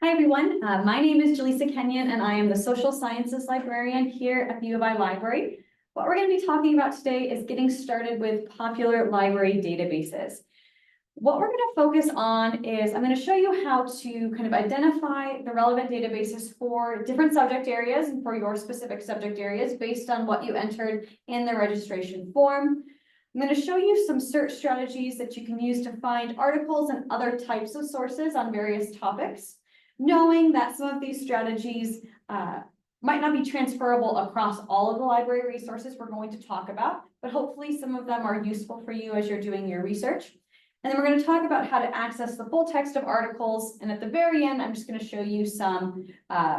Hi, everyone. My name is Jaleesa Kenyon, and I am the Social Sciences Librarian here at the U of I Library. What we're going to be talking about today is getting started with popular library databases. What we're going to focus on is I'm going to show you how to kind of identify the relevant databases for different subject areas and for your specific subject areas based on what you entered in the registration form. I'm going to show you some search strategies that you can use to find articles and other types of sources on various topics, knowing that some of these strategies might not be transferable across all of the library resources we're going to talk about, but hopefully some of them are useful for you as you're doing your research. And then we're going to talk about how to access the full text of articles. And at the very end, I'm just going to show you some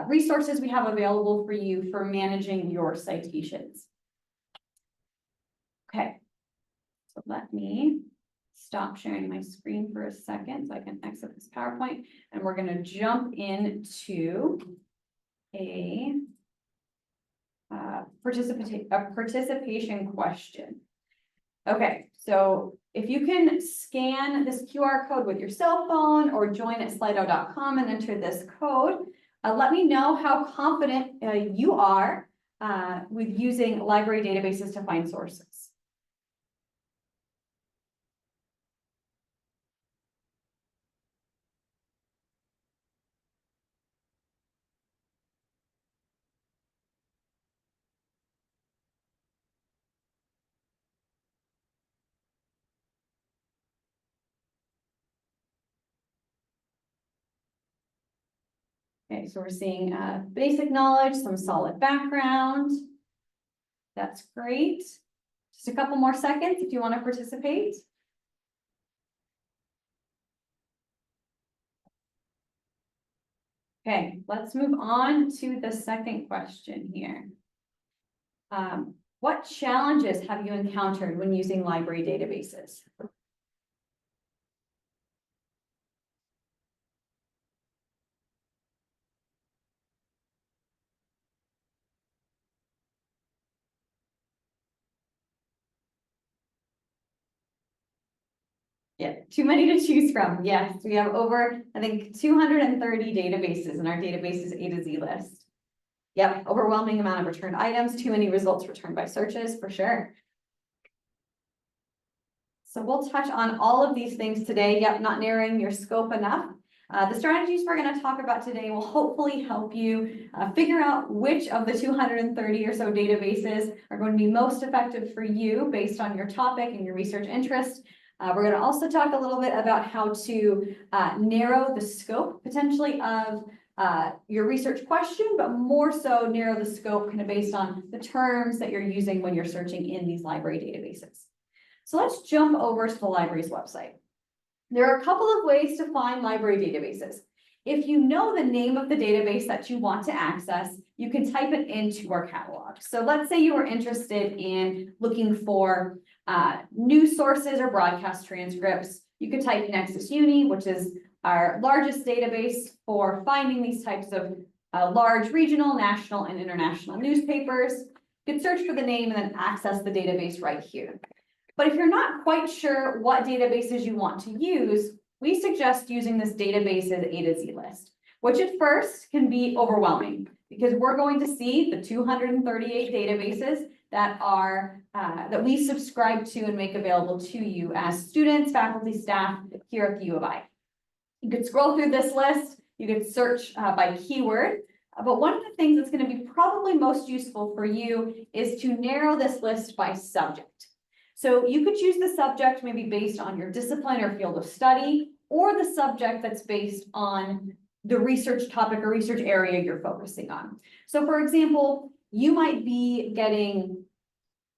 resources we have available for you for managing your citations. Okay, so let me stop sharing my screen for a second so I can exit this PowerPoint, and we're going to jump into a participation question. Okay, so if you can scan this QR code with your cell phone or join at slido.com and enter this code, let me know how confident you are with using library databases to find sources. Okay, so we're seeing basic knowledge, some solid background. That's great. Just a couple more seconds if you want to participate. Okay, let's move on to the second question here. What challenges have you encountered when using library databases? Yeah, too many to choose from. Yes, we have over, I think, 230 databases in our databases A to Z list. Yep, overwhelming amount of returned items, too many results returned by searches, for sure. So we'll touch on all of these things today. Yep, not narrowing your scope enough. The strategies we're going to talk about today will hopefully help you figure out which of the 230 or so databases are going to be most effective for you based on your topic and your research interest. We're going to also talk a little bit about how to narrow the scope potentially of your research question, but more so narrow the scope kind of based on the terms that you're using when you're searching in these library databases. So let's jump over to the library's website. There are a couple of ways to find library databases. If you know the name of the database that you want to access, you can type it into our catalog. So let's say you are interested in looking for news sources or broadcast transcripts. You could type Nexus Uni, which is our largest database for finding these types of large regional, national, and international newspapers. You could search for the name and then access the database right here. But if you're not quite sure what databases you want to use, we suggest using this databases A to Z list, which at first can be overwhelming because we're going to see the 238 databases that are that we subscribe to and make available to you as students, faculty, staff here at the U of I. You could scroll through this list, you could search by keyword, but one of the things that's going to be probably most useful for you is to narrow this list by subject. So you could choose the subject maybe based on your discipline or field of study, or the subject that's based on the research topic or research area you're focusing on. So for example, you might be getting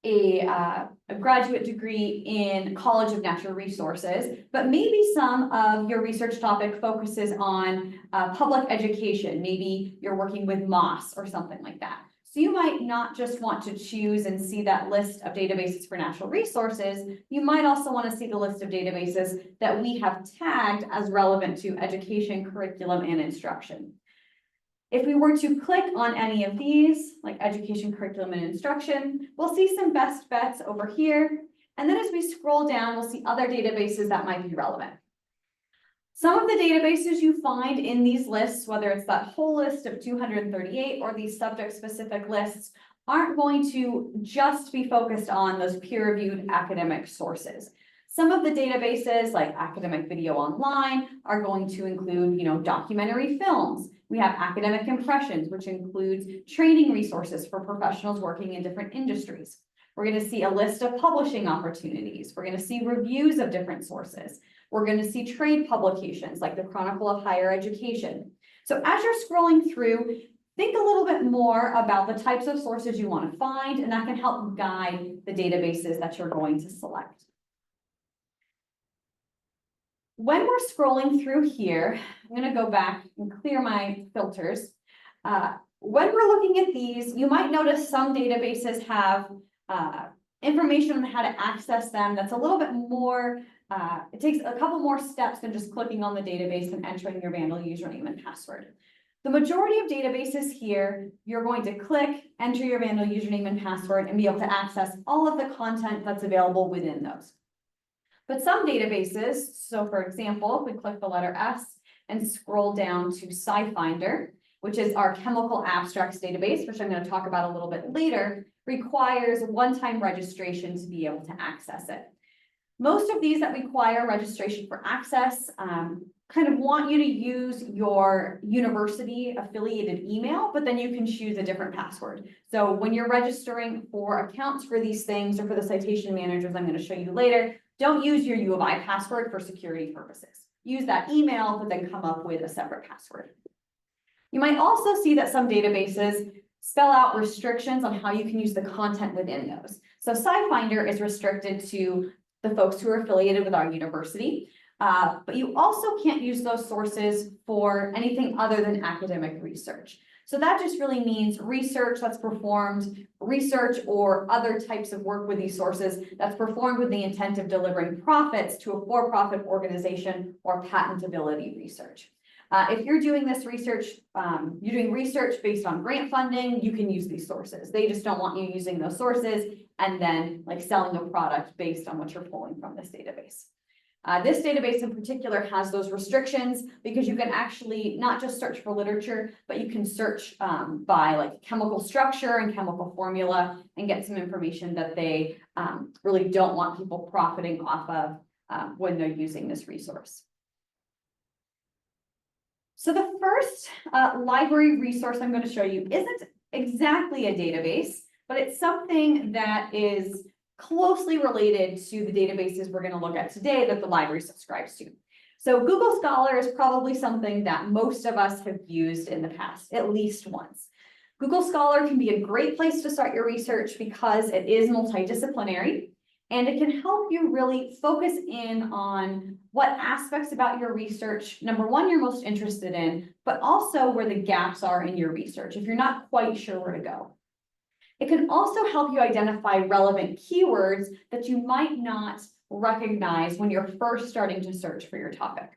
a graduate degree in College of Natural Resources, but maybe some of your research topic focuses on public education. Maybe you're working with Moss or something like that. So you might not just want to choose and see that list of databases for natural resources. You might also want to see the list of databases that we have tagged as relevant to education, curriculum, and instruction. If we were to click on any of these, like education, curriculum, and instruction, we'll see some best bets over here. And then as we scroll down, we'll see other databases that might be relevant. Some of the databases you find in these lists, whether it's that whole list of 238 or these subject-specific lists, aren't going to just be focused on those peer-reviewed academic sources. Some of the databases, like Academic Video Online, are going to include, documentary films. We have Academic Impressions, which includes training resources for professionals working in different industries. We're going to see a list of publishing opportunities. We're going to see reviews of different sources. We're going to see trade publications like the Chronicle of Higher Education. So as you're scrolling through, think a little bit more about the types of sources you want to find, and that can help guide the databases that you're going to select. When we're scrolling through here, I'm going to go back and clear my filters. When we're looking at these, you might notice some databases have information on how to access them that's a little bit more, it takes a couple more steps than just clicking on the database and entering your Vandal username and password. The majority of databases here, you're going to click, enter your Vandal username and password, and be able to access all of the content that's available within those. But some databases, so for example, if we click the letter S and scroll down to SciFinder, which is our chemical abstracts database, which I'm going to talk about a little bit later, requires one-time registration to be able to access it. Most of these that require registration for access kind of want you to use your university affiliated email, but then you can choose a different password. So when you're registering for accounts for these things or for the citation managers I'm going to show you later, don't use your U of I password for security purposes. Use that email, but then come up with a separate password. You might also see that some databases spell out restrictions on how you can use the content within those. So SciFinder is restricted to the folks who are affiliated with our university, but you also can't use those sources for anything other than academic research. So that just really means research that's performed, research or other types of work with these sources that's performed with the intent of delivering profits to a for-profit organization or patentability research. If you're doing this research, you're doing research based on grant funding, you can use these sources. They just don't want you using those sources and then like selling a product based on what you're pulling from this database. This database in particular has those restrictions because you can actually not just search for literature, but you can search by like chemical structure and chemical formula and get some information that they really don't want people profiting off of when they're using this resource. So the first library resource I'm going to show you isn't exactly a database, but it's something that is closely related to the databases we're going to look at today that the library subscribes to. So Google Scholar is probably something that most of us have used in the past, at least once. Google Scholar can be a great place to start your research because it is multidisciplinary and it can help you really focus in on what aspects about your research, number one, you're most interested in, but also where the gaps are in your research if you're not quite sure where to go. It can also help you identify relevant keywords that you might not recognize when you're first starting to search for your topic.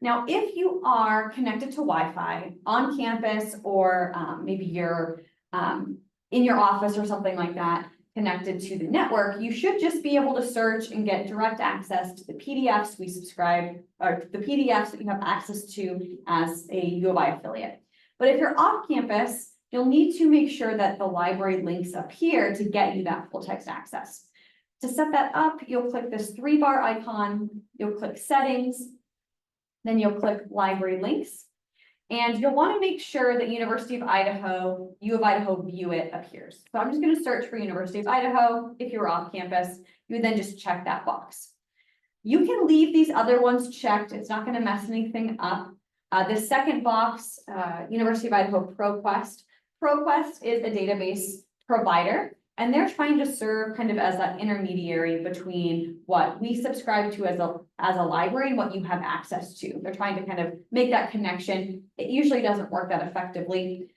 Now, if you are connected to Wi-Fi on campus or maybe you're in your office or something like that, connected to the network, you should just be able to search and get direct access to the PDFs we subscribe, or the PDFs that you have access to as a U of I affiliate. But if you're off campus, you'll need to make sure that the library links appear to get you that full text access. To set that up, you'll click this 3-bar icon, you'll click Settings, then you'll click Library Links, and you'll want to make sure that University of Idaho, U of Idaho View It appears. So I'm just going to search for University of Idaho. If you're off campus, you would then just check that box. You can leave these other ones checked. It's not going to mess anything up. The second box, University of Idaho ProQuest. ProQuest is a database provider, and they're trying to serve kind of as that intermediary between what we subscribe to as a library and what you have access to. They're trying to kind of make that connection. It usually doesn't work that effectively.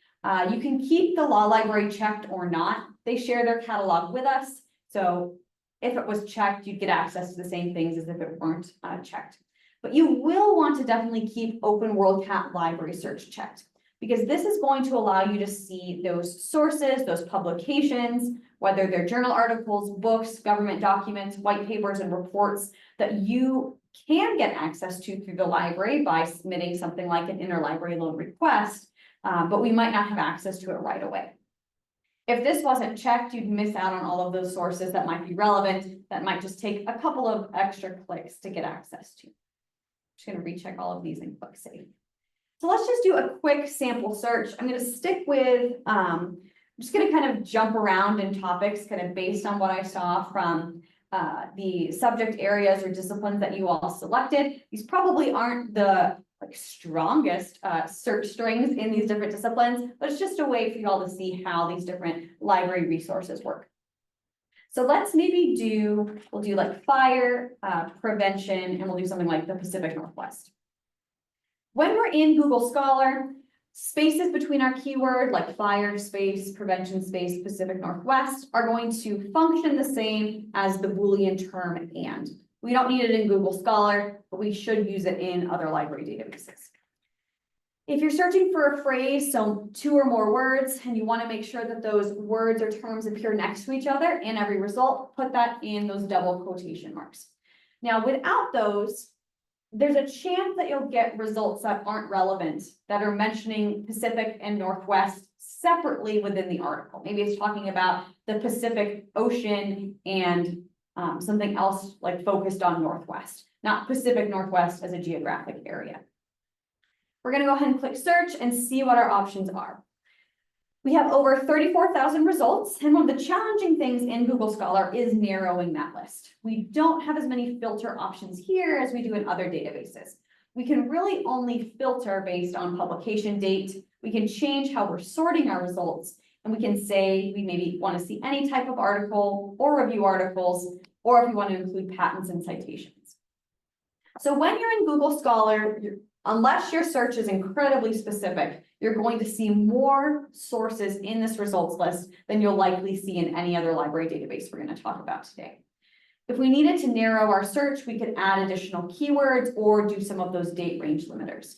You can keep the law library checked or not. They share their catalog with us. So if it was checked, you'd get access to the same things as if it weren't checked. But you will want to definitely keep Open WorldCat Library Search checked, because this is going to allow you to see those sources, those publications, whether they're journal articles, books, government documents, white papers, and reports that you can get access to through the library by submitting something like an interlibrary loan request, but we might not have access to it right away. If this wasn't checked, you'd miss out on all of those sources that might be relevant, that might just take a couple of extra clicks to get access to. Just gonna recheck all of these and click save. So let's just do a quick sample search. I'm gonna stick with, I'm just gonna kind of jump around in topics kind of based on what I saw from the subject areas or disciplines that you all selected. These probably aren't the strongest search strings in these different disciplines, but it's just a way for you all to see how these different library resources work. So let's maybe we'll do like fire prevention, and we'll do something like the Pacific Northwest. When we're in Google Scholar, spaces between our keyword like fire space, prevention space, Pacific Northwest are going to function the same as the Boolean term and. We don't need it in Google Scholar, but we should use it in other library databases. If you're searching for a phrase, so 2 or more words, and you want to make sure that those words or terms appear next to each other in every result, put that in those double quotation marks. Now, without those, there's a chance that you'll get results that aren't relevant, that are mentioning Pacific and Northwest separately within the article. Maybe it's talking about the Pacific Ocean and something else like focused on Northwest, not Pacific Northwest as a geographic area. We're going to go ahead and click search and see what our options are. We have over 34,000 results, and one of the challenging things in Google Scholar is narrowing that list. We don't have as many filter options here as we do in other databases. We can really only filter based on publication date. We can change how we're sorting our results, and we can say we maybe want to see any type of article or review articles, or if we want to include patents and citations. So when you're in Google Scholar, unless your search is incredibly specific, you're going to see more sources in this results list than you'll likely see in any other library database we're going to talk about today. If we needed to narrow our search, we could add additional keywords or do some of those date range limiters.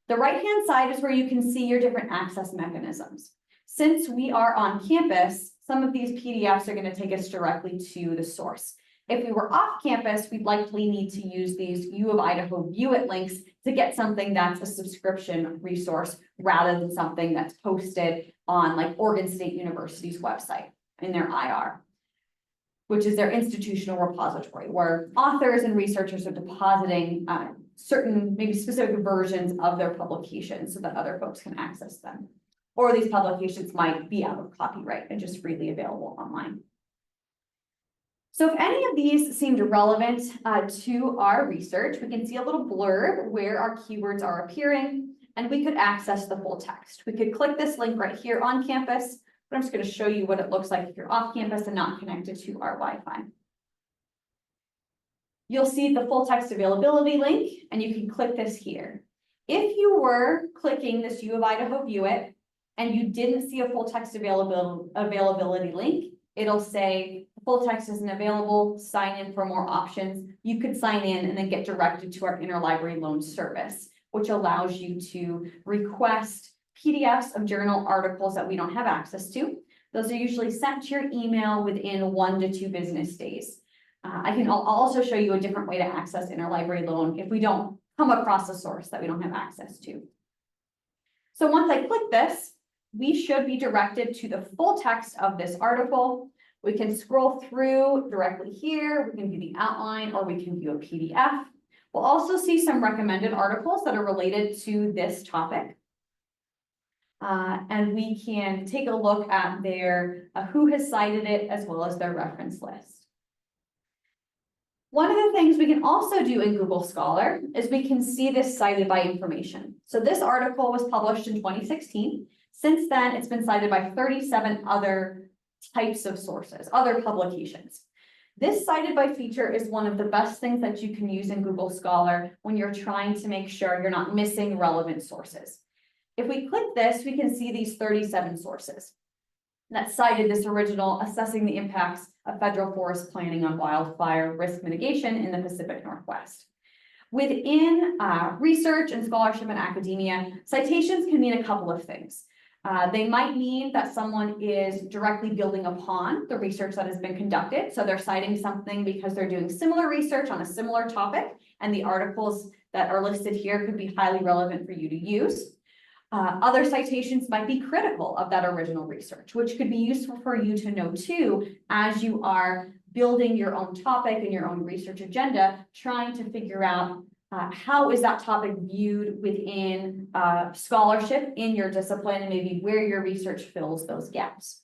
The right-hand side is where you can see your different access mechanisms. Since we are on campus, some of these PDFs are going to take us directly to the source. If we were off campus, we'd likely need to use these U of Idaho View It links to get something that's a subscription resource rather than something that's posted on like Oregon State University's website in their IR, which is their institutional repository, where authors and researchers are depositing certain, maybe specific versions of their publications so that other folks can access them. Or these publications might be out of copyright and just freely available online. So if any of these seemed relevant to our research, we can see a little blurb where our keywords are appearing, and we could access the full text. We could click this link right here on campus, but I'm just going to show you what it looks like if you're off campus and not connected to our Wi-Fi. You'll see the full text availability link, and you can click this here. If you were clicking this U of Idaho View It, and you didn't see a full text availability link, it'll say full text isn't available, sign in for more options. You could sign in and then get directed to our interlibrary loan service, which allows you to request PDFs of journal articles that we don't have access to. Those are usually sent to your email within 1 to 2 business days. I'll also show you a different way to access interlibrary loan if we don't come across a source that we don't have access to. So once I click this, we should be directed to the full text of this article. We can scroll through directly here. We can view the outline, or we can view a PDF. We'll also see some recommended articles that are related to this topic. And we can take a look at their who has cited it, as well as their reference list. One of the things we can also do in Google Scholar is we can see this cited by information. So this article was published in 2016. Since then, it's been cited by 37 other types of sources, other publications. This cited by feature is one of the best things that you can use in Google Scholar when you're trying to make sure you're not missing relevant sources. If we click this, we can see these 37 sources that cited this original assessing the impacts of federal forest planning on wildfire risk mitigation in the Pacific Northwest. Within research and scholarship and academia, citations can mean a couple of things. They might mean that someone is directly building upon the research that has been conducted. So they're citing something because they're doing similar research on a similar topic, and the articles that are listed here could be highly relevant for you to use. Other citations might be critical of that original research, which could be useful for you to know too, as you are building your own topic and your own research agenda, trying to figure out how is that topic viewed within scholarship in your discipline and maybe where your research fills those gaps.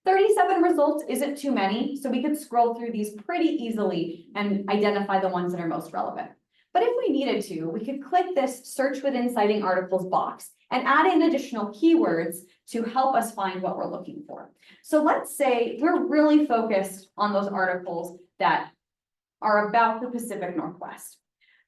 37 results isn't too many, so we could scroll through these pretty easily and identify the ones that are most relevant. But if we needed to, we could click this search within citing articles box and add in additional keywords to help us find what we're looking for. So let's say we're really focused on those articles that are about the Pacific Northwest.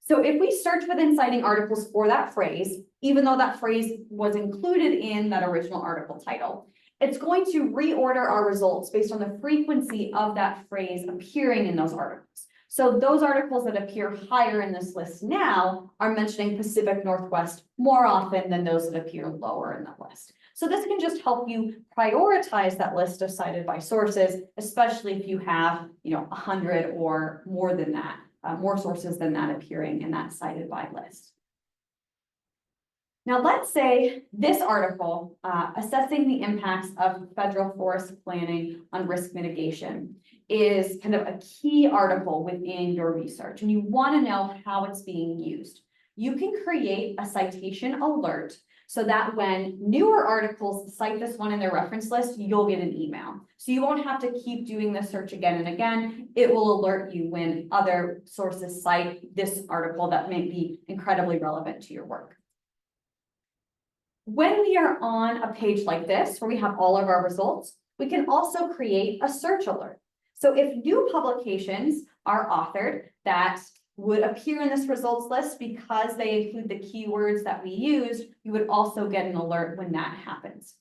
So if we search within citing articles for that phrase, even though that phrase was included in that original article title, it's going to reorder our results based on the frequency of that phrase appearing in those articles. So those articles that appear higher in this list now are mentioning Pacific Northwest more often than those that appear lower in the list. So this can just help you prioritize that list of cited by sources, especially if you have, 100 or more than that, more sources than that appearing in that cited by list. Now, let's say this article, assessing the impacts of federal forest planning on risk mitigation, is kind of a key article within your research, and you want to know how it's being used. You can create a citation alert so that when newer articles cite this one in their reference list, you'll get an email. So you won't have to keep doing the search again and again. It will alert you when other sources cite this article that may be incredibly relevant to your work. When we are on a page like this, where we have all of our results, we can also create a search alert. So if new publications are authored that would appear in this results list because they include the keywords that we used, you would also get an alert when that happens.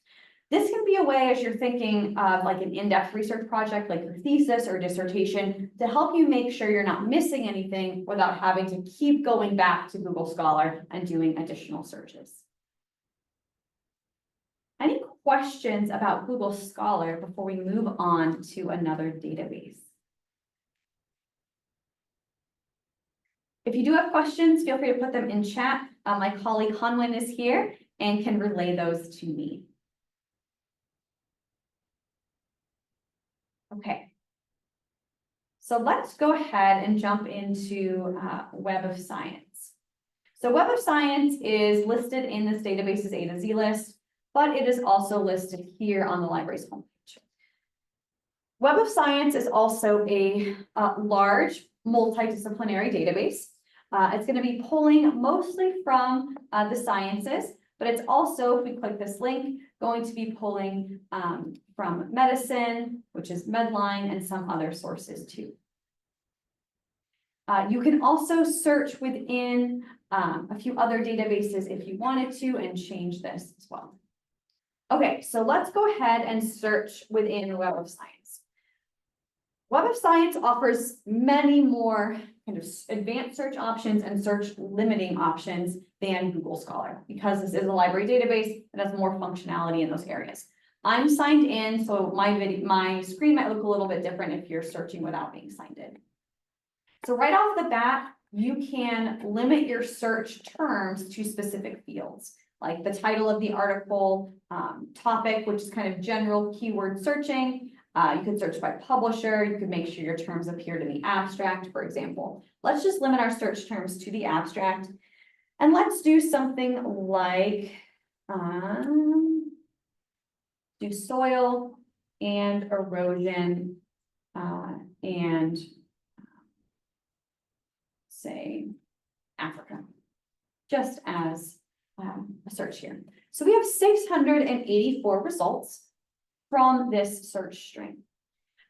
This can be a way, as you're thinking of like an in-depth research project like your thesis or dissertation, to help you make sure you're not missing anything without having to keep going back to Google Scholar and doing additional searches. Any questions about Google Scholar before we move on to another database? If you do have questions, feel free to put them in chat. My colleague Hanwin is here and can relay those to me. Okay. So let's go ahead and jump into Web of Science. So Web of Science is listed in this database's A to Z list, but it is also listed here on the library's homepage. Web of Science is also a large multidisciplinary database. It's going to be pulling mostly from the sciences, but it's also, if we click this link, going to be pulling from medicine, which is Medline, and some other sources too. You can also search within a few other databases if you wanted to and change this as well. Okay, so let's go ahead and search within Web of Science. Web of Science offers many more kind of advanced search options and search limiting options than Google Scholar, because this is a library database that has more functionality in those areas. I'm signed in, so my screen might look a little bit different if you're searching without being signed in. So right off the bat, you can limit your search terms to specific fields, like the title of the article, topic, which is kind of general keyword searching. You could search by publisher. You could make sure your terms appeared in the abstract, for example. Let's just limit our search terms to the abstract. And let's do something like do soil and erosion and say Africa, just as a search here. So we have 684 results from this search string.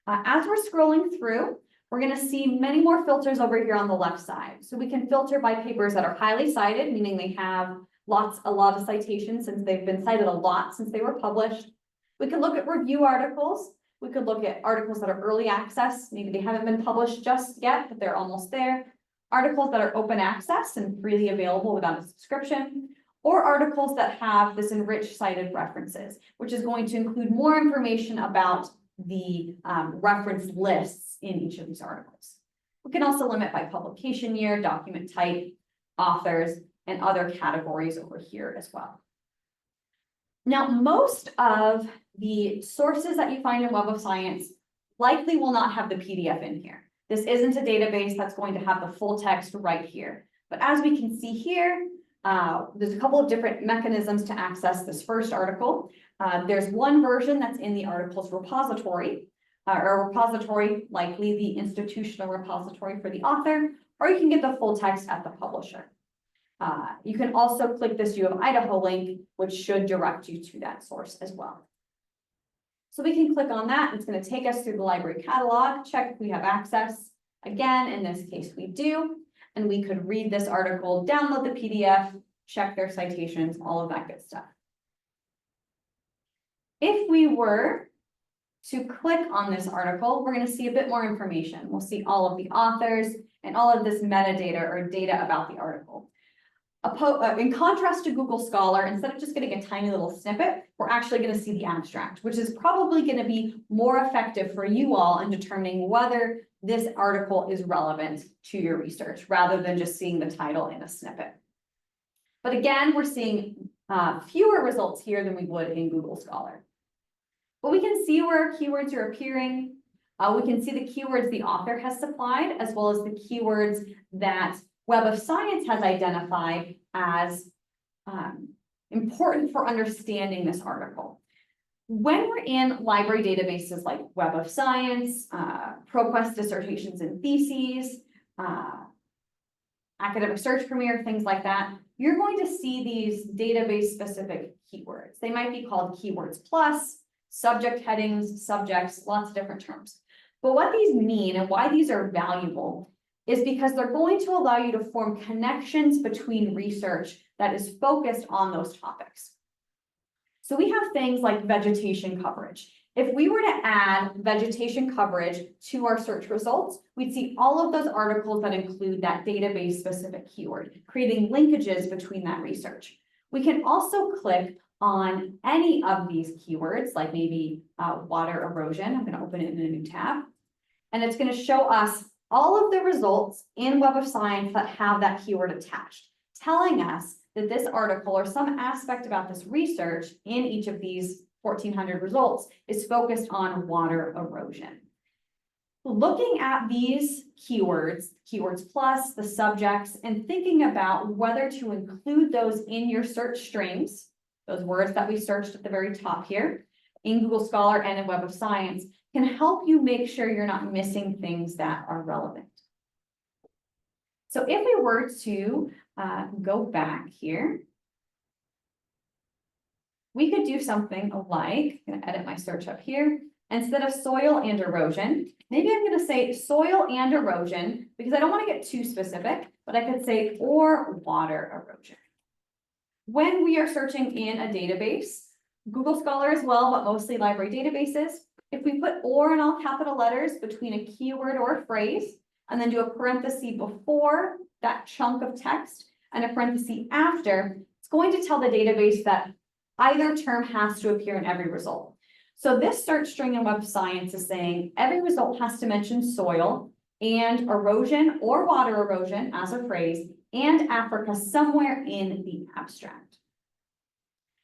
As we're scrolling through, we're going to see many more filters over here on the left side. So we can filter by papers that are highly cited, meaning they have a lot of citations since they've been cited a lot since they were published. We can look at review articles. We could look at articles that are early access. Maybe they haven't been published just yet, but they're almost there. Articles that are open access and freely available without a subscription, or articles that have this enriched cited references, which is going to include more information about the reference lists in each of these articles. We can also limit by publication year, document type, authors, and other categories over here as well. Now, most of the sources that you find in Web of Science likely will not have the PDF in here. This isn't a database that's going to have the full text right here. But as we can see here, there's a couple of different mechanisms to access this first article. There's one version that's in the article's repository, or repository, likely the institutional repository for the author, or you can get the full text at the publisher. You can also click this U of Idaho link, which should direct you to that source as well. So we can click on that. It's going to take us through the library catalog, check if we have access. Again, in this case, we do. And we could read this article, download the PDF, check their citations, all of that good stuff. If we were to click on this article, we're going to see a bit more information. We'll see all of the authors and all of this metadata or data about the article. In contrast to Google Scholar, instead of just getting a tiny little snippet, we're actually going to see the abstract, which is probably going to be more effective for you all in determining whether this article is relevant to your research, rather than just seeing the title in a snippet. But again, we're seeing fewer results here than we would in Google Scholar. But we can see where keywords are appearing. We can see the keywords the author has supplied, as well as the keywords that Web of Science has identified as important for understanding this article. When we're in library databases like Web of Science, ProQuest Dissertations and Theses, Academic Search Premier, things like that, you're going to see these database-specific keywords. They might be called keywords plus, subject headings, subjects, lots of different terms. But what these mean and why these are valuable is because they're going to allow you to form connections between research that is focused on those topics. So we have things like vegetation coverage. If we were to add vegetation coverage to our search results, we'd see all of those articles that include that database-specific keyword, creating linkages between that research. We can also click on any of these keywords, like maybe water erosion. I'm going to open it in a new tab. And it's going to show us all of the results in Web of Science that have that keyword attached, telling us that this article or some aspect about this research in each of these 1,400 results is focused on water erosion. Looking at these keywords, keywords plus, the subjects, and thinking about whether to include those in your search strings, those words that we searched at the very top here, in Google Scholar and in Web of Science, can help you make sure you're not missing things that are relevant. So if we were to go back here, we could do something like, I'm going to edit my search up here. Instead of soil and erosion, maybe I'm going to say soil and erosion, because I don't want to get too specific, but I could say or water erosion. When we are searching in a database, Google Scholar as well, but mostly library databases, if we put or in all capital letters between a keyword or a phrase, and then do a parenthesis before that chunk of text and a parenthesis after, it's going to tell the database that either term has to appear in every result. So this search string in Web of Science is saying every result has to mention soil and erosion or water erosion as a phrase and Africa somewhere in the abstract.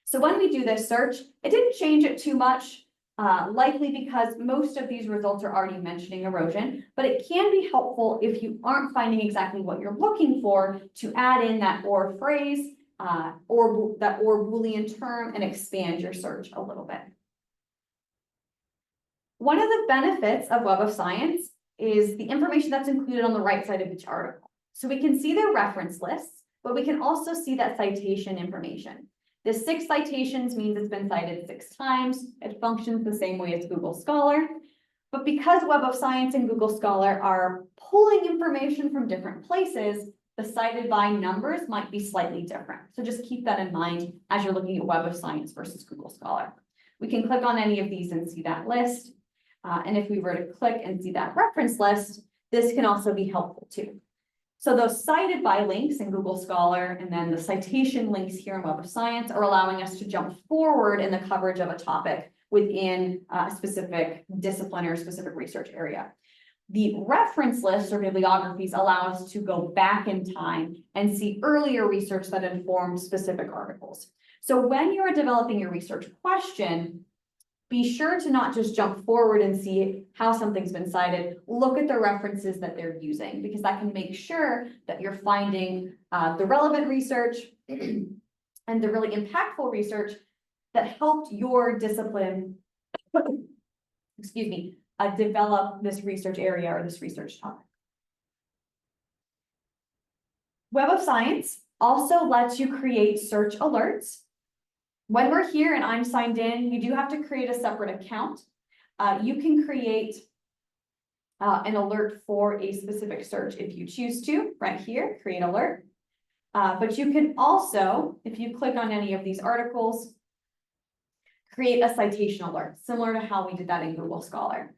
So when we do this search, it didn't change it too much, likely because most of these results are already mentioning erosion, but it can be helpful if you aren't finding exactly what you're looking for to add in that or phrase or that or Boolean term and expand your search a little bit. One of the benefits of Web of Science is the information that's included on the right side of each article. So we can see their reference lists, but we can also see that citation information. The 6 citations means it's been cited 6 times. It functions the same way as Google Scholar. But because Web of Science and Google Scholar are pulling information from different places, the cited by numbers might be slightly different. So just keep that in mind as you're looking at Web of Science versus Google Scholar. We can click on any of these and see that list. And if we were to click and see that reference list, this can also be helpful too. So those cited by links in Google Scholar and then the citation links here in Web of Science are allowing us to jump forward in the coverage of a topic within a specific discipline or a specific research area. The reference lists or bibliographies allow us to go back in time and see earlier research that informed specific articles. So when you're developing your research question, be sure to not just jump forward and see how something's been cited. Look at the references that they're using, because that can make sure that you're finding the relevant research and the really impactful research that helped your discipline, excuse me, develop this research area or this research topic. Web of Science also lets you create search alerts. When we're here and I'm signed in, you do have to create a separate account. You can create an alert for a specific search if you choose to, right here, create alert. But you can also, if you click on any of these articles, create a citation alert, similar to how we did that in Google Scholar.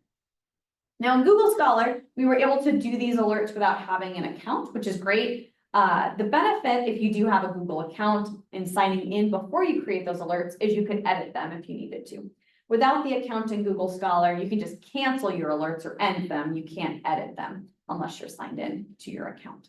Now in Google Scholar, we were able to do these alerts without having an account, which is great. The benefit, if you do have a Google account and signing in before you create those alerts, is you can edit them if you needed to. Without the account in Google Scholar, you can just cancel your alerts or end them. You can't edit them unless you're signed in to your account.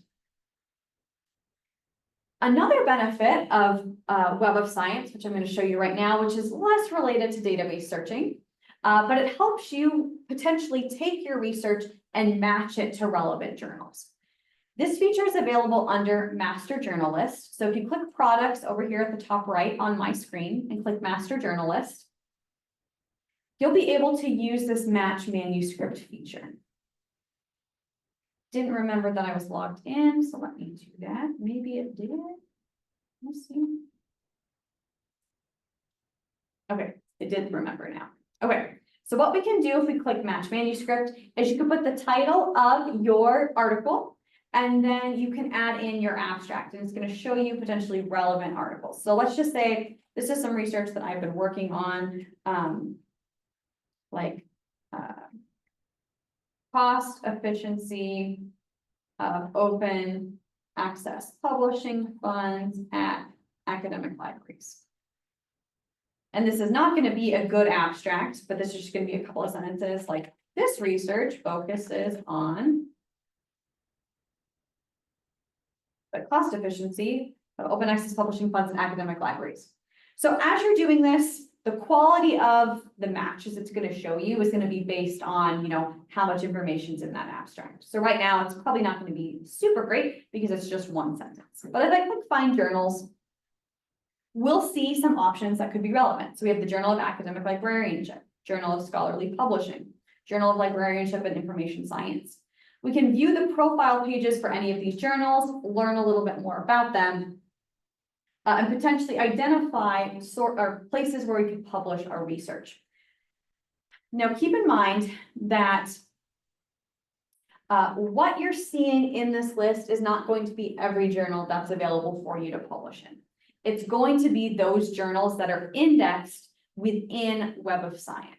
Another benefit of Web of Science, which I'm going to show you right now, which is less related to database searching, but it helps you potentially take your research and match it to relevant journals. This feature is available under Master Journal List. So if you click Products over here at the top right on my screen and click Master Journal List, you'll be able to use this Match Manuscript feature. Didn't remember that I was logged in, so let me do that. Maybe it did. Let's see. Okay, it did remember now. Okay, so what we can do if we click Match Manuscript is you can put the title of your article, and then you can add in your abstract, and it's going to show you potentially relevant articles. So let's just say this is some research that I've been working on, cost efficiency of open access publishing funds at academic libraries. And this is not going to be a good abstract, but this is just going to be a couple of sentences like, this research focuses on the cost efficiency of open access publishing funds in academic libraries. So as you're doing this, the quality of the matches it's going to show you is going to be based on, how much information is in that abstract. So right now, it's probably not going to be super great because it's just one sentence. But if I click Find Journals, we'll see some options that could be relevant. So we have the Journal of Academic Librarianship, Journal of Scholarly Publishing, Journal of Librarianship and Information Science. We can view the profile pages for any of these journals, learn a little bit more about them, and potentially identify places where we can publish our research. Now, keep in mind that what you're seeing in this list is not going to be every journal that's available for you to publish in. It's going to be those journals that are indexed within Web of Science.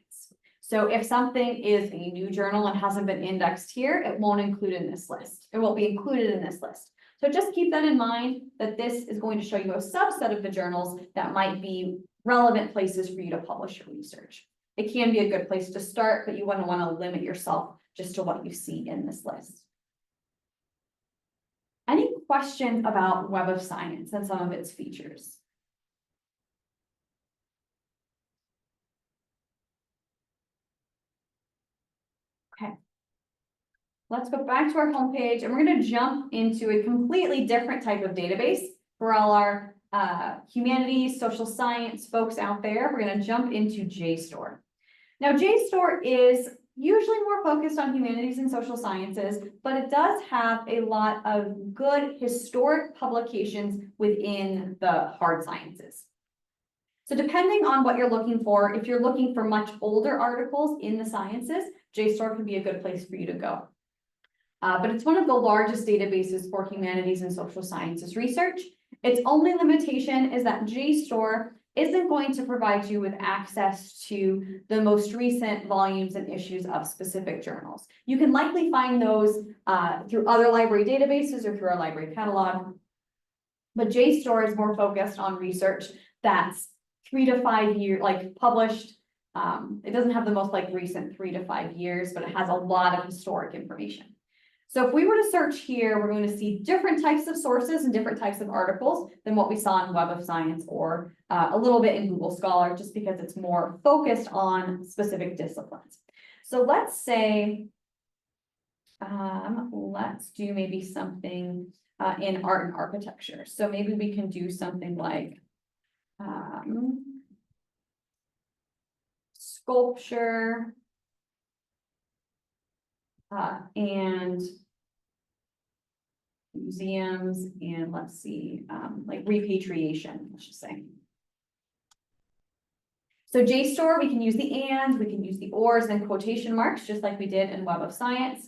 So if something is a new journal and hasn't been indexed here, it won't include in this list. It won't be included in this list. So just keep that in mind, that this is going to show you a subset of the journals that might be relevant places for you to publish your research. It can be a good place to start, but you want to limit yourself just to what you see in this list. Any questions about Web of Science and some of its features? Okay. Let's go back to our homepage, and we're going to jump into a completely different type of database for all our humanities, social science folks out there. We're going to jump into JSTOR. Now, JSTOR is usually more focused on humanities and social sciences, but it does have a lot of good historic publications within the hard sciences. So depending on what you're looking for, if you're looking for much older articles in the sciences, JSTOR can be a good place for you to go. But it's one of the largest databases for humanities and social sciences research. Its only limitation is that JSTOR isn't going to provide you with access to the most recent volumes and issues of specific journals. You can likely find those through other library databases or through our library catalog. But JSTOR is more focused on research that's 3 to 5 years, like published It doesn't have the most like recent 3 to 5 years, but it has a lot of historic information. So if we were to search here, we're going to see different types of sources and different types of articles than what we saw in Web of Science or a little bit in Google Scholar, just because it's more focused on specific disciplines. So let's say, let's do maybe something in art and architecture. So maybe we can do something like sculpture and museums, and let's see, like repatriation, let's just say. So JSTOR, we can use the and, we can use the ors and quotation marks, just like we did in Web of Science.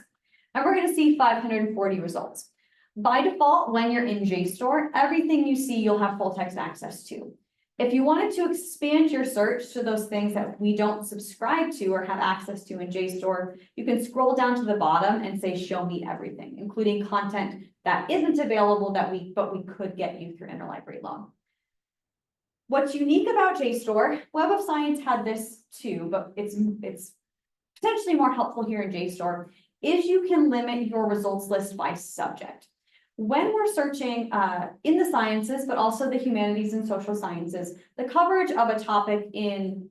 And we're going to see 540 results. By default, when you're in JSTOR, everything you see, you'll have full text access to. If you wanted to expand your search to those things that we don't subscribe to or have access to in JSTOR, you can scroll down to the bottom and say, show me everything, including content that isn't available but we could get you through interlibrary loan. What's unique about JSTOR, Web of Science had this too, but it's potentially more helpful here in JSTOR, is you can limit your results list by subject. When we're searching in the sciences, but also the humanities and social sciences, the coverage of a topic in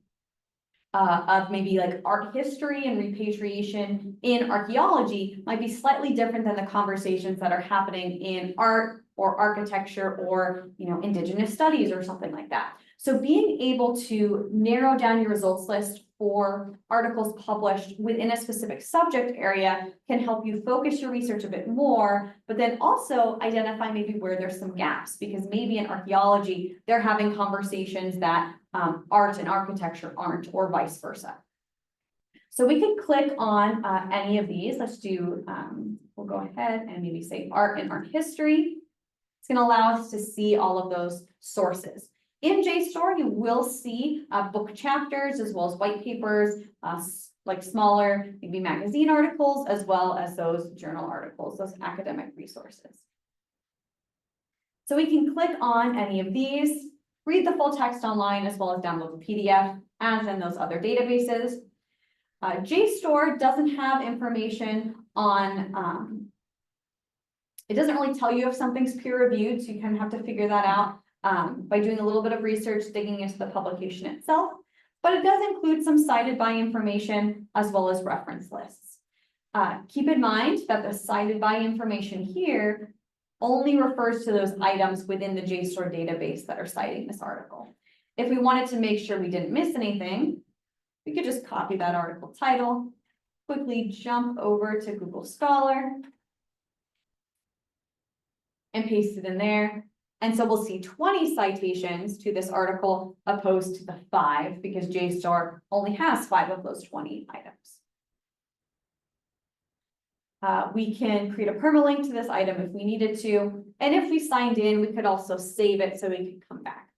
of maybe like art history and repatriation in archaeology might be slightly different than the conversations that are happening in art or architecture or, you know, indigenous studies or something like that. So being able to narrow down your results list for articles published within a specific subject area can help you focus your research a bit more, but then also identify maybe where there's some gaps, because maybe in archaeology, they're having conversations that art and architecture aren't, or vice versa. So we can click on any of these. Let's do, we'll go ahead and maybe say art and art history. It's going to allow us to see all of those sources. In JSTOR, you will see book chapters as well as white papers, like smaller, maybe magazine articles, as well as those journal articles, those academic resources. So we can click on any of these, read the full text online, as well as download the PDF, as in those other databases. JSTOR doesn't have information on, it doesn't really tell you if something's peer reviewed, so you kind of have to figure that out by doing a little bit of research, digging into the publication itself, but it does include some cited by information as well as reference lists. Keep in mind that the cited by information here only refers to those items within the JSTOR database that are citing this article. If we wanted to make sure we didn't miss anything, we could just copy that article title, quickly jump over to Google Scholar, and paste it in there. And so we'll see 20 citations to this article opposed to the 5, because JSTOR only has 5 of those 20 items. We can create a permalink to this item if we needed to. And if we signed in, we could also save it so we could come back.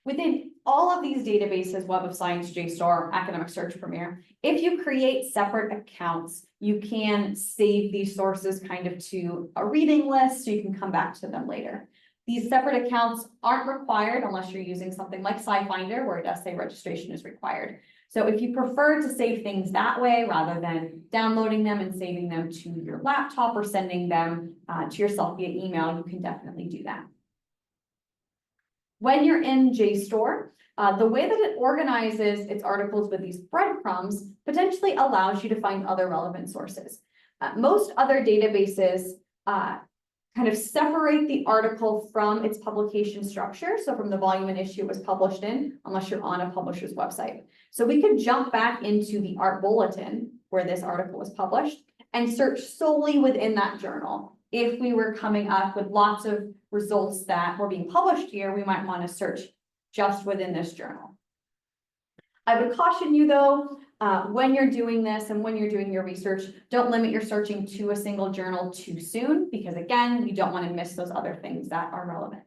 Within all of these databases, Web of Science, JSTOR, Academic Search Premier, if you create separate accounts, you can save these sources kind of to a reading list so you can come back to them later. These separate accounts aren't required unless you're using something like SciFinder, where it does say registration is required. So if you prefer to save things that way, rather than downloading them and saving them to your laptop or sending them to yourself via email, you can definitely do that. When you're in JSTOR, the way that it organizes its articles with these breadcrumbs potentially allows you to find other relevant sources. Most other databases kind of separate the article from its publication structure. So from the volume and issue it was published in, unless you're on a publisher's website. So we could jump back into the Art Bulletin where this article was published and search solely within that journal. If we were coming up with lots of results that were being published here, we might want to search just within this journal. I would caution you though, when you're doing this and when you're doing your research, don't limit your searching to a single journal too soon, because again, you don't want to miss those other things that are relevant.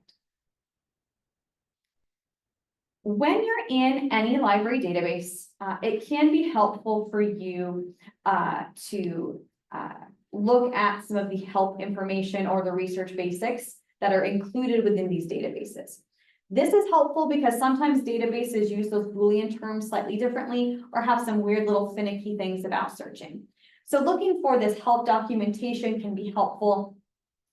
When you're in any library database, it can be helpful for you to look at some of the help information or the research basics that are included within these databases. This is helpful because sometimes databases use those Boolean terms slightly differently or have some weird little finicky things about searching. So looking for this help documentation can be helpful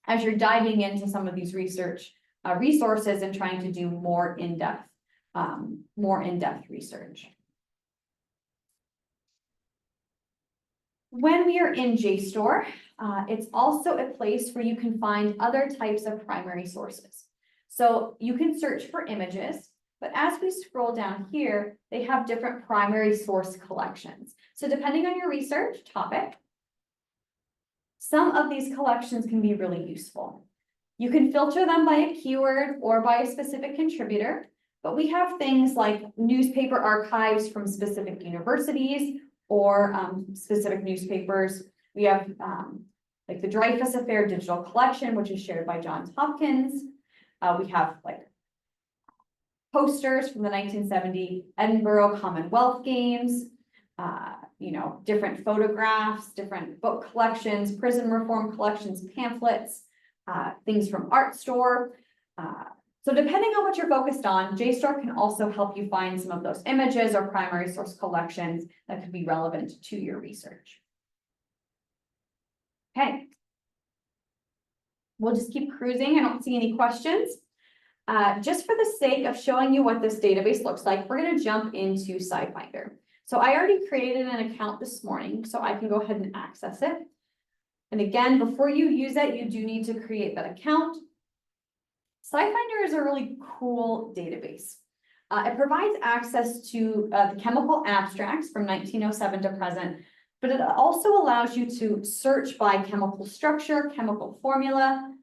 as you're diving into some of these research resources and trying to do more in-depth research. When we are in JSTOR, it's also a place where you can find other types of primary sources. So you can search for images, but as we scroll down here, they have different primary source collections. So depending on your research topic, some of these collections can be really useful. You can filter them by a keyword or by a specific contributor, but we have things like newspaper archives from specific universities or specific newspapers. We have like the Dreyfus Affair Digital Collection, which is shared by Johns Hopkins. We have like posters from the 1970 Edinburgh Commonwealth Games, different photographs, different book collections, prison reform collections, pamphlets, things from ArtStore. So depending on what you're focused on, JSTOR can also help you find some of those images or primary source collections that could be relevant to your research. Okay. We'll just keep cruising. I don't see any questions. Just for the sake of showing you what this database looks like, we're going to jump into SciFinder. So I already created an account this morning, so I can go ahead and access it. And again, before you use it, you do need to create that account. SciFinder is a really cool database. It provides access to the chemical abstracts from 1907 to present, but it also allows you to search by chemical structure, chemical formula,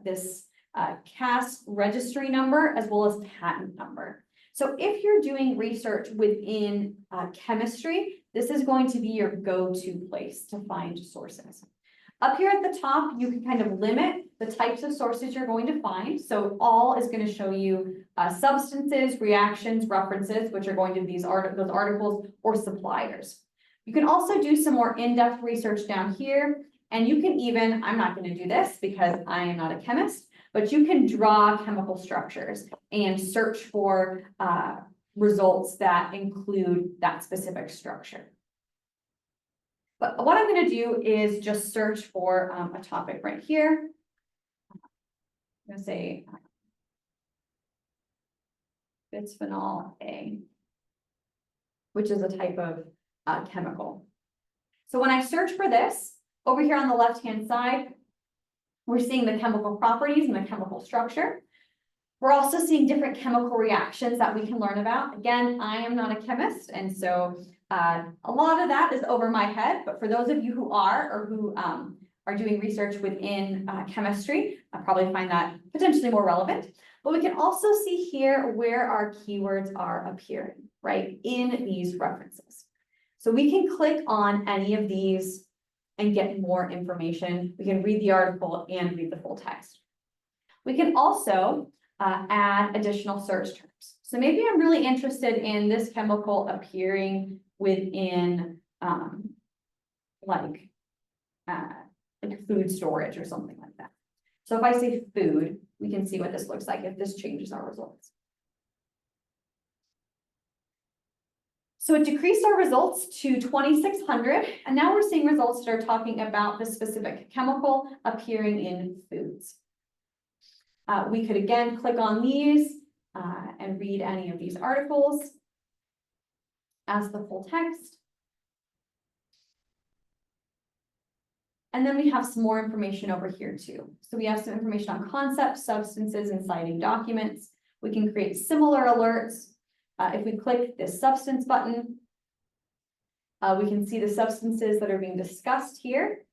this CAS registry number, as well as patent number. So if you're doing research within chemistry, this is going to be your go-to place to find sources. Up here at the top, you can kind of limit the types of sources you're going to find. So all is going to show you substances, reactions, references, which are going to be those articles or suppliers. You can also do some more in-depth research down here. And you can even, I'm not going to do this because I am not a chemist, but you can draw chemical structures and search for results that include that specific structure. But what I'm going to do is just search for a topic right here. I'm going to say bisphenol A, which is a type of chemical. So when I search for this, over here on the left-hand side, we're seeing the chemical properties and the chemical structure. We're also seeing different chemical reactions that we can learn about. Again, I am not a chemist, and so a lot of that is over my head, but for those of you who are or who are doing research within chemistry, I probably find that potentially more relevant. But we can also see here where our keywords are appearing, right, in these references. So we can click on any of these and get more information. We can read the article and read the full text. We can also add additional search terms. So maybe I'm really interested in this chemical appearing within like food storage or something like that. So if I say food, we can see what this looks like if this changes our results. So it decreased our results to 2,600, and now we're seeing results that are talking about the specific chemical appearing in foods. We could again click on these and read any of these articles as the full text. And then we have some more information over here too. So we have some information on concepts, substances, and citing documents. We can create similar alerts. If we click this substance button, we can see the substances that are being discussed here.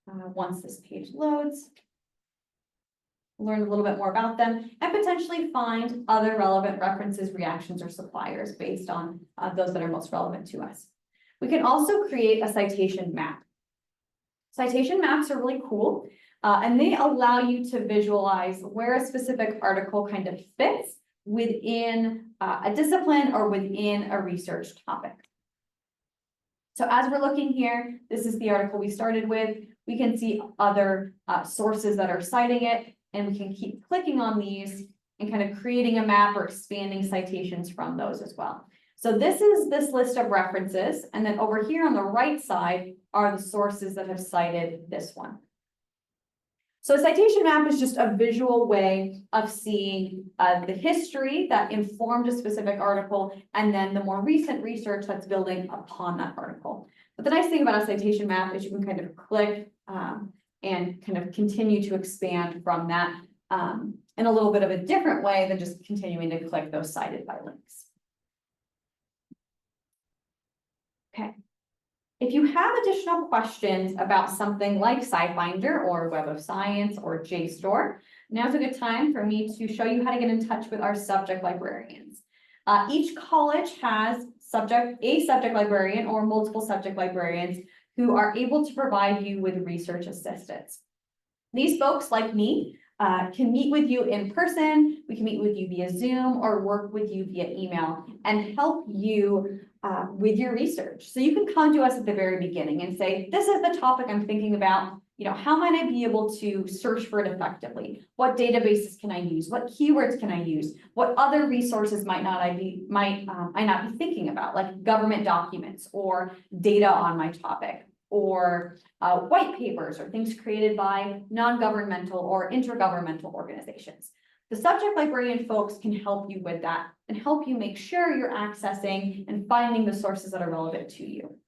Once this page loads, learn a little bit more about them and potentially find other relevant references, reactions, or suppliers based on those that are most relevant to us. We can also create a citation map. Citation maps are really cool, and they allow you to visualize where a specific article kind of fits within a discipline or within a research topic. So as we're looking here, this is the article we started with. We can see other sources that are citing it, and we can keep clicking on these and kind of creating a map or expanding citations from those as well. So this is this list of references, and then over here on the right side are the sources that have cited this one. So a citation map is just a visual way of seeing the history that informed a specific article, and then the more recent research that's building upon that article. But the nice thing about a citation map is you can kind of click and kind of continue to expand from that in a little bit of a different way than just continuing to click those cited by links. Okay. If you have additional questions about something like SciFinder or Web of Science or JSTOR, now's a good time for me to show you how to get in touch with our subject librarians. Each college has a subject librarian or multiple subject librarians who are able to provide you with research assistance. These folks, like me, can meet with you in person, we can meet with you via Zoom, or work with you via email and help you with your research. So you can come to us at the very beginning and say, this is the topic I'm thinking about. You know, how might I be able to search for it effectively? What databases can I use? What keywords can I use? What other resources might I not be thinking about, like government documents or data on my topic, or white papers or things created by non-governmental or intergovernmental organizations. The subject librarian folks can help you with that and help you make sure you're accessing and finding the sources that are relevant to you.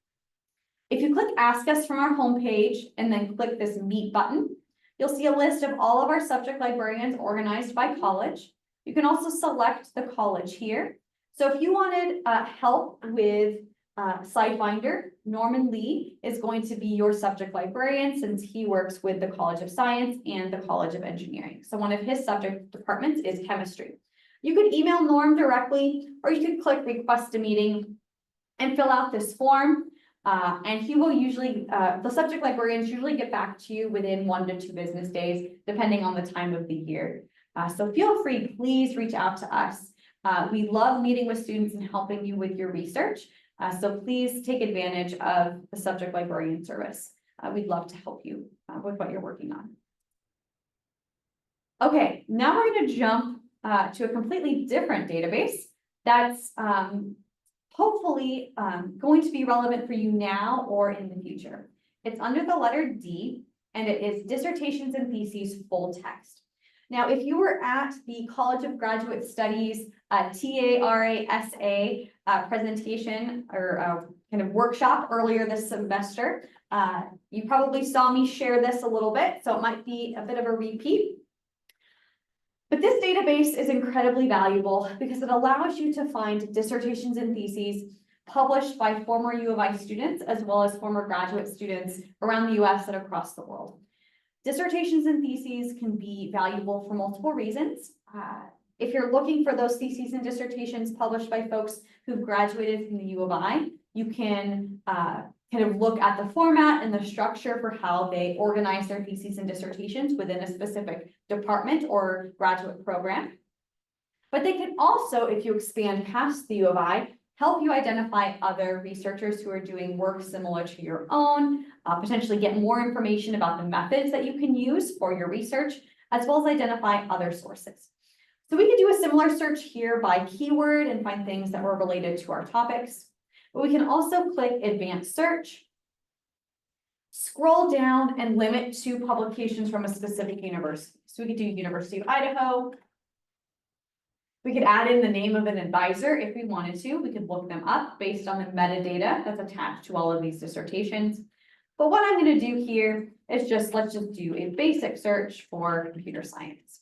If you click Ask Us from our homepage and then click this Meet button, you'll see a list of all of our subject librarians organized by college. You can also select the college here. So if you wanted help with SciFinder, Norman Lee is going to be your subject librarian since he works with the College of Science and the College of Engineering. So one of his subject departments is chemistry. You could email Norm directly, or you could click Request a Meeting and fill out this form. And he will usually, the subject librarians usually get back to you within 1 to 2 business days, depending on the time of the year. So feel free, please reach out to us. We love meeting with students and helping you with your research. So please take advantage of the subject librarian service. We'd love to help you with what you're working on. Okay, now we're going to jump to a completely different database that's hopefully going to be relevant for you now or in the future. It's under the letter D, and it is Dissertations and Theses Full Text. Now, if you were at the College of Graduate Studies TARASA presentation or kind of workshop earlier this semester, you probably saw me share this a little bit, so it might be a bit of a repeat. But this database is incredibly valuable because it allows you to find dissertations and theses published by former U of I students as well as former graduate students around the US and across the world. Dissertations and theses can be valuable for multiple reasons. If you're looking for those theses and dissertations published by folks who've graduated from the U of I, you can kind of look at the format and the structure for how they organize their theses and dissertations within a specific department or graduate program. But they can also, if you expand past the U of I, help you identify other researchers who are doing work similar to your own, potentially get more information about the methods that you can use for your research, as well as identify other sources. So we can do a similar search here by keyword and find things that were related to our topics. But we can also click Advanced Search, scroll down and limit to publications from a specific university. So we could do University of Idaho. We could add in the name of an advisor if we wanted to. We could look them up based on the metadata that's attached to all of these dissertations. But what I'm going to do here is let's just do a basic search for computer science.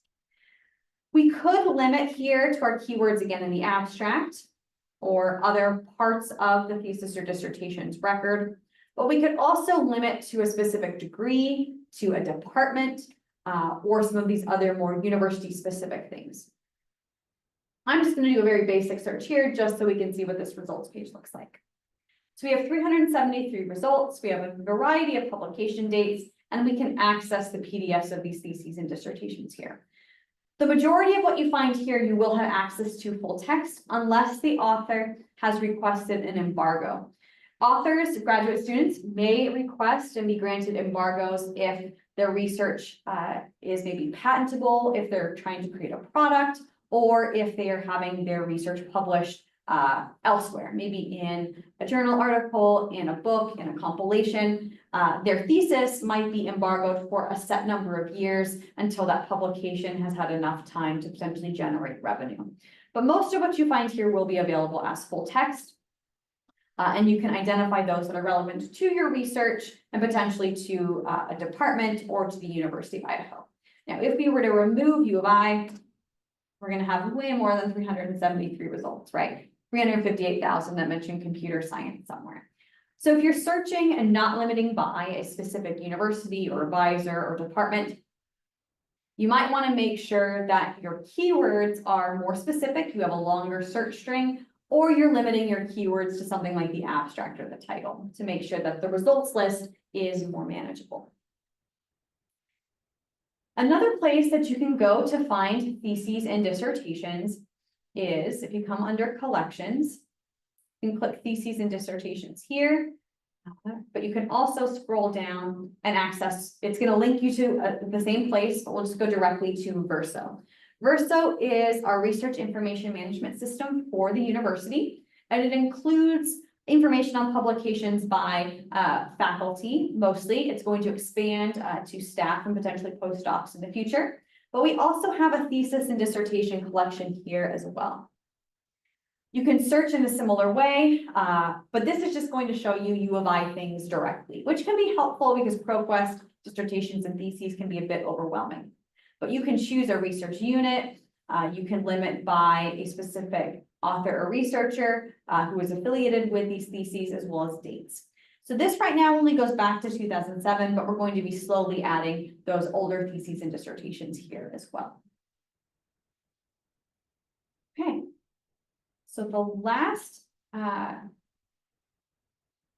We could limit here to our keywords again in the abstract or other parts of the thesis or dissertation's record, but we could also limit to a specific degree, to a department, or some of these other more university-specific things. I'm just going to do a very basic search here just so we can see what this results page looks like. So we have 373 results, we have a variety of publication dates, and we can access the PDFs of these theses and dissertations here. The majority of what you find here, you will have access to full text unless the author has requested an embargo. Authors, graduate students may request and be granted embargoes if their research is maybe patentable, if they're trying to create a product, or if they are having their research published elsewhere, maybe in a journal article, in a book, in a compilation. Their thesis might be embargoed for a set number of years until that publication has had enough time to potentially generate revenue. But most of what you find here will be available as full text. And you can identify those that are relevant to your research and potentially to a department or to the University of Idaho. Now, if we were to remove U of I, we're going to have way more than 373 results, right? 358,000 that mention computer science somewhere. So if you're searching and not limiting by a specific university or advisor or department, you might want to make sure that your keywords are more specific, you have a longer search string, or you're limiting your keywords to something like the abstract or the title to make sure that the results list is more manageable. Another place that you can go to find theses and dissertations is if you come under collections, you can click theses and dissertations here, but you can also scroll down and access, it's going to link you to the same place, but we'll just go directly to Verso. Verso is our research information management system for the university, and it includes information on publications by faculty, mostly. It's going to expand to staff and potentially postdocs in the future. But we also have a thesis and dissertation collection here as well. You can search in a similar way, but this is just going to show you U of I things directly, which can be helpful because ProQuest dissertations and theses can be a bit overwhelming. But you can choose a research unit, you can limit by a specific author or researcher who is affiliated with these theses as well as dates. So this right now only goes back to 2007, but we're going to be slowly adding those older theses and dissertations here as well. Okay, so the last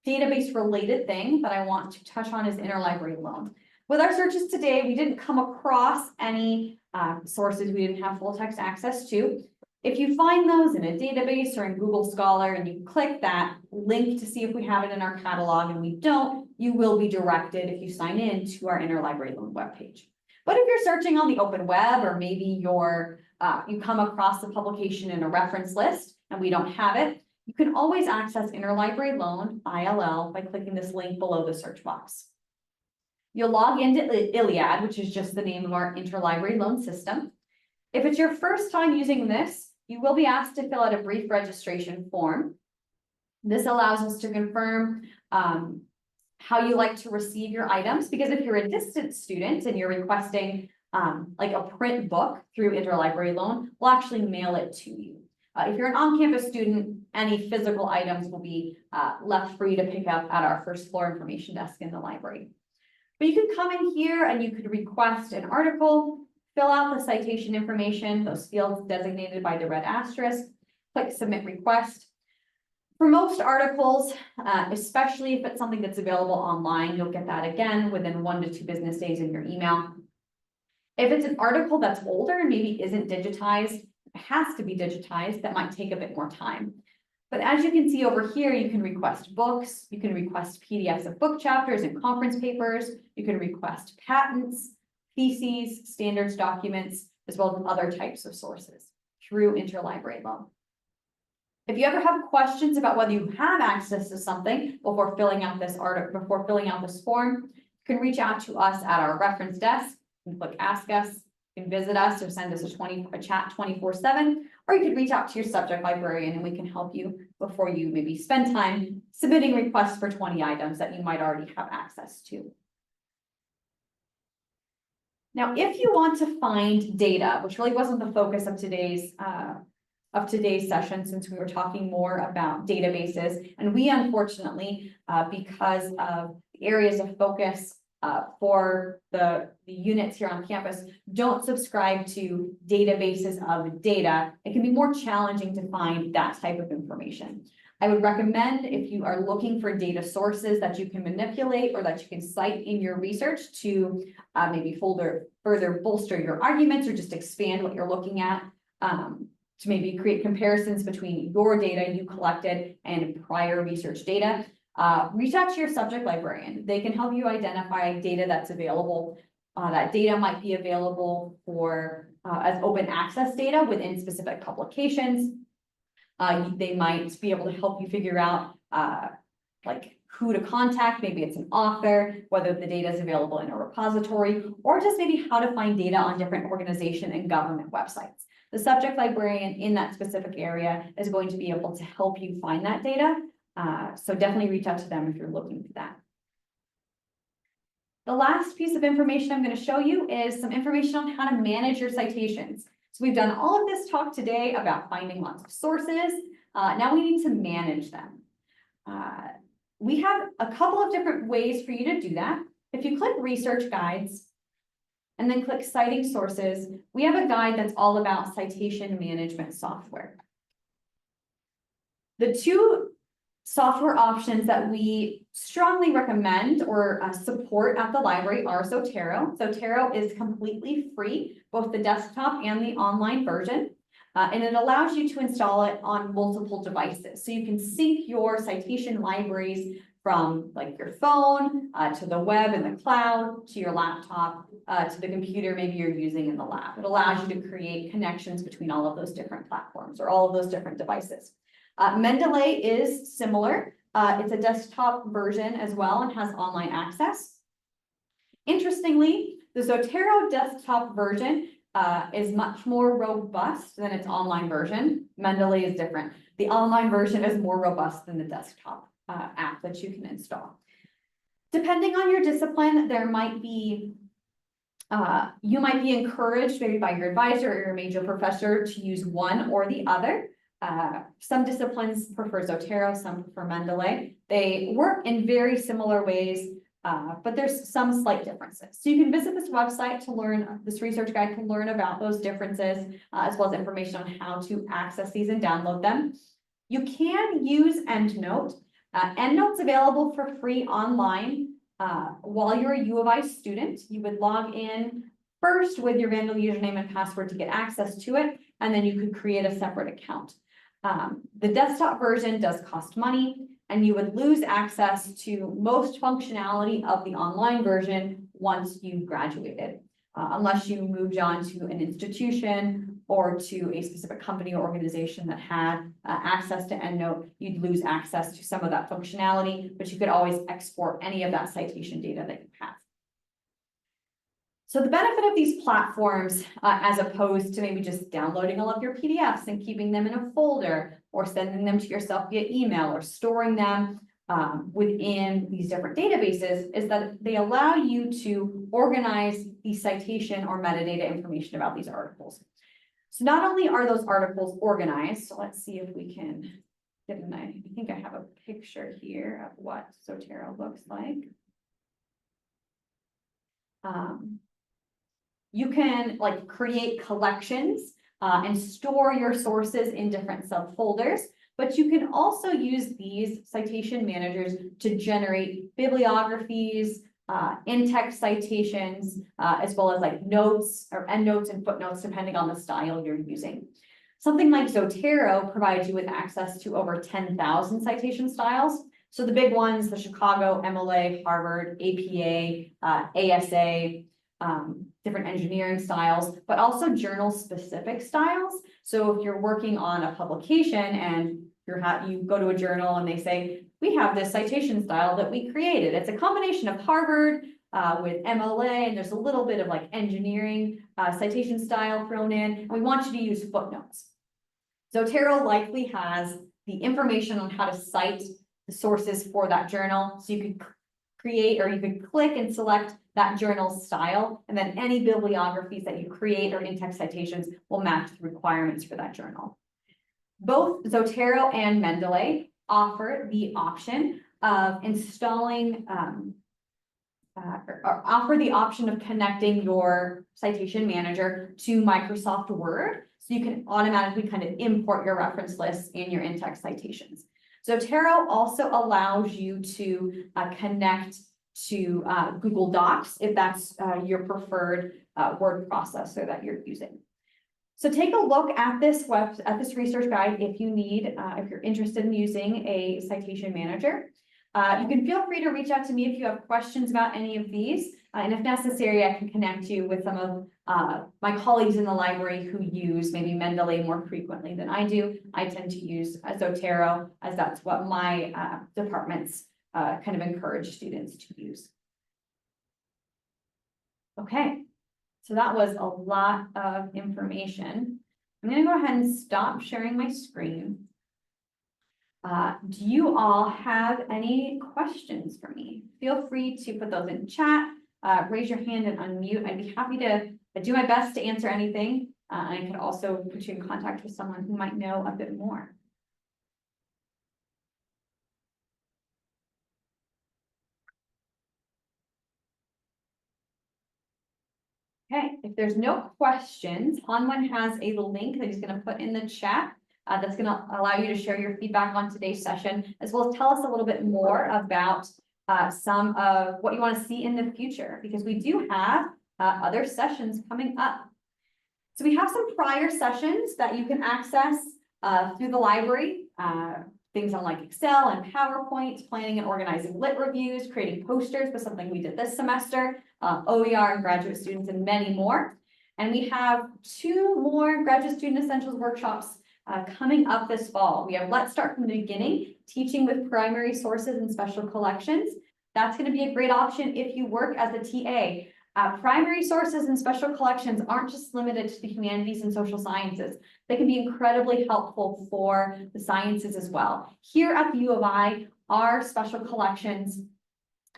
database related thing that I want to touch on is interlibrary loan. With our searches today, we didn't come across any sources we didn't have full text access to. If you find those in a database or in Google Scholar and you click that link to see if we have it in our catalog and we don't, you will be directed if you sign in to our interlibrary loan webpage. But if you're searching on the open web or maybe you come across the publication in a reference list and we don't have it, you can always access interlibrary loan ILL by clicking this link below the search box. You'll log into ILLiad, which is just the name of our interlibrary loan system. If it's your first time using this, you will be asked to fill out a brief registration form. This allows us to confirm how you like to receive your items, because if you're a distant student and you're requesting like a print book through interlibrary loan, we'll actually mail it to you. If you're an on-campus student, any physical items will be left for you to pick up at our first floor information desk in the library. But you can come in here and you could request an article, fill out the citation information, those fields designated by the red asterisk, click submit request. For most articles, especially if it's something that's available online, you'll get that again within 1 to 2 business days in your email. If it's an article that's older and maybe isn't digitized, it has to be digitized, that might take a bit more time. But as you can see over here, you can request books, you can request PDFs of book chapters and conference papers, you can request patents, theses, standards documents, as well as other types of sources through interlibrary loan. If you ever have questions about whether you have access to something before filling out this form, you can reach out to us at our reference desk. You can click ask us, you can visit us or send us a chat 24/7, or you could reach out to your subject librarian and we can help you before you maybe spend time submitting requests for 20 items that you might already have access to. Now, if you want to find data, which really wasn't the focus of today's session, since we were talking more about databases, and we unfortunately, because of the areas of focus for the units here on campus, don't subscribe to databases of data, it can be more challenging to find that type of information. I would recommend, if you are looking for data sources that you can manipulate or that you can cite in your research to maybe further bolster your arguments or just expand what you're looking at, to maybe create comparisons between your data you collected and prior research data, reach out to your subject librarian. They can help you identify data that's available. That data might be available for as open access data within specific publications. They might be able to help you figure out like who to contact, maybe it's an author, whether the data is available in a repository, or just maybe how to find data on different organization and government websites. The subject librarian in that specific area is going to be able to help you find that data. So definitely reach out to them if you're looking for that. The last piece of information I'm going to show you is some information on how to manage your citations. So we've done all of this talk today about finding lots of sources. Now we need to manage them. We have a couple of different ways for you to do that. If you click Research Guides and then click Citing Sources, we have a guide that's all about citation management software. The two software options that we strongly recommend or support at the library are Zotero. Zotero is completely free, both the desktop and the online version. And it allows you to install it on multiple devices. So you can sync your citation libraries from like your phone to the web and the cloud, to your laptop, to the computer maybe you're using in the lab. It allows you to create connections between all of those different platforms or all of those different devices. Mendeley is similar. It's a desktop version as well and has online access. Interestingly, the Zotero desktop version is much more robust than its online version. Mendeley is different. The online version is more robust than the desktop app that you can install. Depending on your discipline, there might be, you might be encouraged maybe by your advisor or your major professor to use one or the other. Some disciplines prefer Zotero, some prefer Mendeley. They work in very similar ways, but there's some slight differences. So you can visit this website to learn, this research guide to learn about those differences, as well as information on how to access these and download them. You can use EndNote. EndNote's available for free online while you're a U of I student. You would log in first with your Vandal username and password to get access to it, and then you could create a separate account. The desktop version does cost money, and you would lose access to most functionality of the online version once you graduated, unless you moved on to an institution or to a specific company or organization that had access to EndNote. You'd lose access to some of that functionality, but you could always export any of that citation data that you have. So the benefit of these platforms, as opposed to maybe just downloading all of your PDFs and keeping them in a folder or sending them to yourself via email or storing them within these different databases, is that they allow you to organize the citation or metadata information about these articles. So not only are those articles organized, so let's see if we can get an idea. I think I have a picture here of what Zotero looks like. You can like create collections and store your sources in different subfolders, but you can also use these citation managers to generate bibliographies, in-text citations, as well as like notes or endnotes and footnotes, depending on the style you're using. Something like Zotero provides you with access to over 10,000 citation styles. So the big ones, the Chicago, MLA, Harvard, APA, ASA, different engineering styles, but also journal-specific styles. So if you're working on a publication and you go to a journal and they say, we have this citation style that we created. It's a combination of Harvard with MLA, and there's a little bit of like engineering citation style thrown in, and we want you to use footnotes. Zotero likely has the information on how to cite the sources for that journal. So you could create, or you could click and select that journal style, and then any bibliographies that you create or in-text citations will match the requirements for that journal. Both Zotero and Mendeley offer the option of installing, or offer the option of connecting your citation manager to Microsoft Word, so you can automatically kind of import your reference lists and your in-text citations. Zotero also allows you to connect to Google Docs if that's your preferred word processor that you're using. So take a look at this research guide if you need, if you're interested in using a citation manager. You can feel free to reach out to me if you have questions about any of these. And if necessary, I can connect you with some of my colleagues in the library who use maybe Mendeley more frequently than I do. I tend to use Zotero, as that's what my departments kind of encourage students to use. Okay, so that was a lot of information. I'm gonna go ahead and stop sharing my screen. Do you all have any questions for me? Feel free to put those in chat, raise your hand and unmute. I'd be happy to do my best to answer anything. I could also put you in contact with someone who might know a bit more. Okay, if there's no questions, Hanwen has a link that he's going to put in the chat. That's going to allow you to share your feedback on today's session, as well as tell us a little bit more about some of what you want to see in the future, because we do have other sessions coming up. So we have some prior sessions that you can access through the library, things on like Excel and PowerPoint, planning and organizing lit reviews, creating posters was something we did this semester, OER and graduate students, and many more. And we have 2 more graduate student essentials workshops coming up this fall. We have Let's Start from the Beginning, teaching with primary sources and special collections. That's going to be a great option if you work as a TA. Primary sources and special collections aren't just limited to the humanities and social sciences. They can be incredibly helpful for the sciences as well. Here at the U of I, our special collections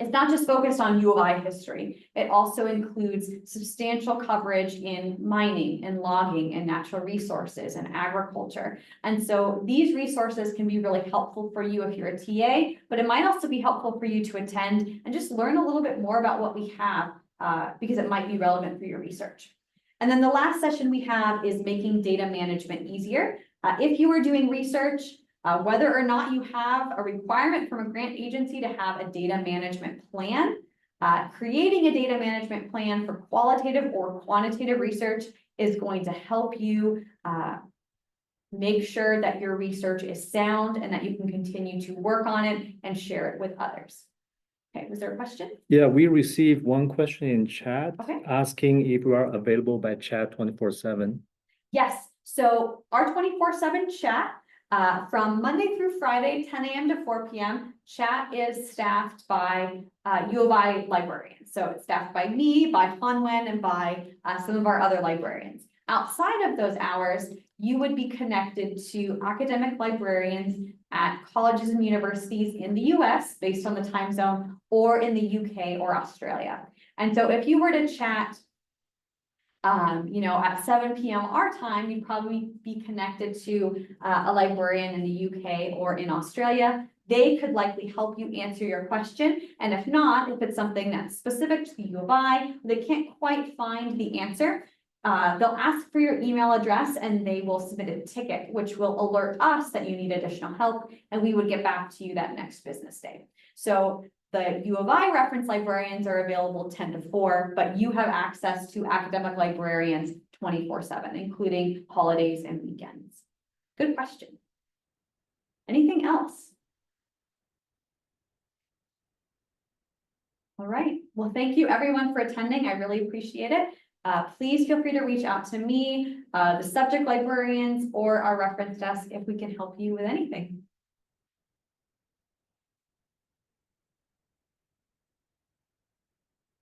is not just focused on U of I history. It also includes substantial coverage in mining and logging and natural resources and agriculture. And so these resources can be really helpful for you if you're a TA, but it might also be helpful for you to attend and just learn a little bit more about what we have because it might be relevant for your research. And then the last session we have is making data management easier. If you are doing research, whether or not you have a requirement from a grant agency to have a data management plan, creating a data management plan for qualitative or quantitative research is going to help you make sure that your research is sound and that you can continue to work on it and share it with others. Okay, was there a question? Yeah, we received one question in chat asking if we are available by chat 24/7. Yes, so our 24/7 chat from Monday through Friday, 10 a.m. to 4 p.m. chat is staffed by U of I librarians. So it's staffed by me, by Hanwen, and by some of our other librarians. Outside of those hours, you would be connected to academic librarians at colleges and universities in the US based on the time zone, or in the UK or Australia. And so if you were to chat at 7 p.m. our time, you'd probably be connected to a librarian in the UK or in Australia. They could likely help you answer your question. And if not, if it's something that's specific to the U of I, they can't quite find the answer, they'll ask for your email address and they will submit a ticket, which will alert us that you need additional help, and we would get back to you that next business day. So the U of I reference librarians are available 10 to 4, but you have access to academic librarians 24/7, including holidays and weekends. Good question. Anything else? All right. Well, thank you everyone for attending. I really appreciate it. Please feel free to reach out to me, the subject librarians, or our reference desk if we can help you with anything.